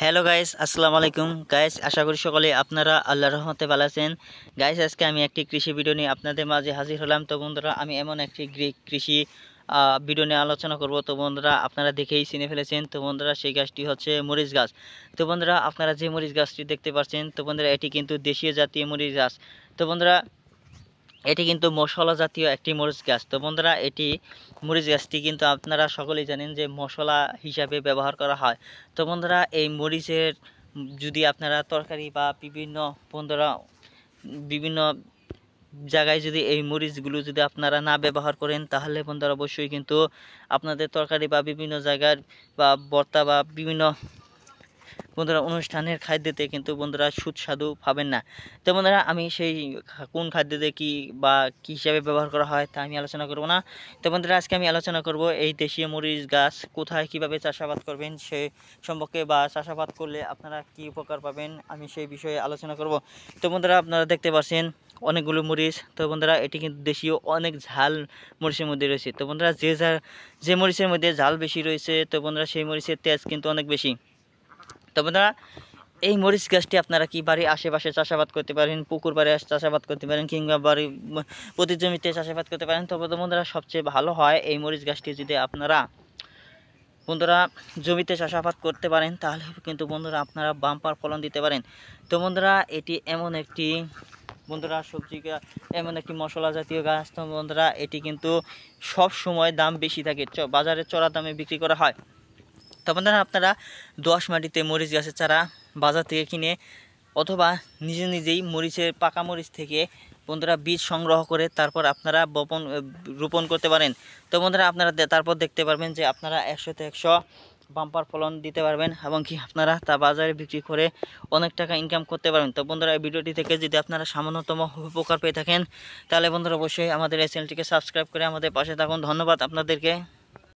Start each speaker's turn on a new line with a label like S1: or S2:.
S1: Hello guys, আসসালামু আলাইকুম guys. আশা করি সকলে আপনারা আল্লাহর রহমতে ভালো আছেন। গাইস, আজকে আমি একটি কৃষি ভিডিও নিয়ে আপনাদের মাঝে হাজির হলাম। তো বন্ধুরা, আমি এমন একটি কৃষি ভিডিও নিয়ে আলোচনা করব। তো বন্ধুরা, আপনারা দেখেই চিনে ফেলেছেন। তো বন্ধুরা, সেই গাছটি হচ্ছে মরিচ গাছ। তো বন্ধুরা, আপনারা যে মরিচ গাছটি দেখতে পাচ্ছেন, তো বন্ধুরা, এটি কিন্তু দেশীয় জাতীয় মরিচ গাছ। তো বন্ধুরা, এটি কিন্তু মশলা জাতীয় একটি মরিচ গাছ। তো বন্ধুরা, এটি মরিচ গাছটি কিন্তু আপনারা সকলেই জানেন যে মশলা হিসাবে ব্যবহার করা হয়। তো বন্ধুরা, এই মরিচের যদি আপনারা তরকারি বা বন্ধুরা বিভিন্ন জায়গায় যদি এই মরিচগুলো যদি আপনারা না ব্যবহার করেন, তাহলে বন্ধুরা অবশ্যই কিন্তু আপনাদের তরকারি বা বিভিন্ন জায়গার বা ভর্তা বা বিভিন্ন বন্ধুরা অনুষ্ঠানের খাদ্যতে কিন্তু বন্ধুরা সুস্বাদু পাবেন না। তো বন্ধুরা, আমি সেই কোন খাদ্যতে কি বা কী হিসাবে ব্যবহার করা হয় তা আমি আলোচনা করব না। তো বন্ধুরা, আজকে আমি আলোচনা করব এই দেশীয় মরিচ গাছ কোথায় কিভাবে চাষাবাদ করবেন সে সম্পর্কে, বা চাষাবাদ করলে আপনারা কি উপকার পাবেন আমি সেই বিষয়ে আলোচনা করব। তো বন্ধুরা, আপনারা দেখতে পাচ্ছেন অনেকগুলো মরিচ। তো বন্ধুরা, এটি কিন্তু দেশীয় অনেক ঝাল মরিচের মধ্যে রয়েছে। তো বন্ধুরা, যে মরিচের মধ্যে ঝাল বেশি রয়েছে, তো বন্ধুরা সেই মরিচের তেজ কিন্তু অনেক বেশি। তো বন্ধুরা, এই মরিচ গাছটি আপনারা কি বাড়ির আশেপাশে চাষাবাদ করতে পারেন, পুকুর পাড়ে চাষাবাদ করতে পারেন, কিংবা বাড়ির প্রতি জমিতে চাষাবাদ করতে পারেন। তবে তো বন্ধুরা, সবচেয়ে ভালো হয় এই মরিচ গাছটি যদি আপনারা বন্ধুরা জমিতে চাষাবাদ করতে পারেন, তাহলে কিন্তু বন্ধুরা আপনারা বাম্পার ফলন দিতে পারেন। তো বন্ধুরা, এটি এমন একটি বন্ধুরা সবজি গাছ, এমন একটি মশলা জাতীয় গাছ। তো বন্ধুরা, এটি কিন্তু সব সময় দাম বেশি থাকে, বাজারে চড়া দামে বিক্রি করা হয়। তো বন্ধুরা, আপনারা দোআঁশ মাটিতে মরিচ গাছের চারা বাজার থেকে কিনে অথবা নিজেই মরিচের পাকা মরিচ থেকে বন্ধুরা বীজ সংগ্রহ করে তারপর আপনারা রোপণ করতে পারেন। তো বন্ধুরা, আপনারা তারপর দেখতে পারবেন যে আপনারা 100তে 100 বাম্পার ফলন দিতে পারবেন, এবং কি আপনারা তা বাজারে বিক্রি করে অনেক টাকা ইনকাম করতে পারবেন। তো বন্ধুরা, এই ভিডিওটি থেকে যদি আপনারা সামান্যতম উপকার পেয়ে থাকেন, তাহলে বন্ধুরা অবশ্যই আমাদের এই চ্যানেলটিকে সাবস্ক্রাইব করে আমাদের পাশে থাকুন। ধন্যবাদ আপনাদেরকে।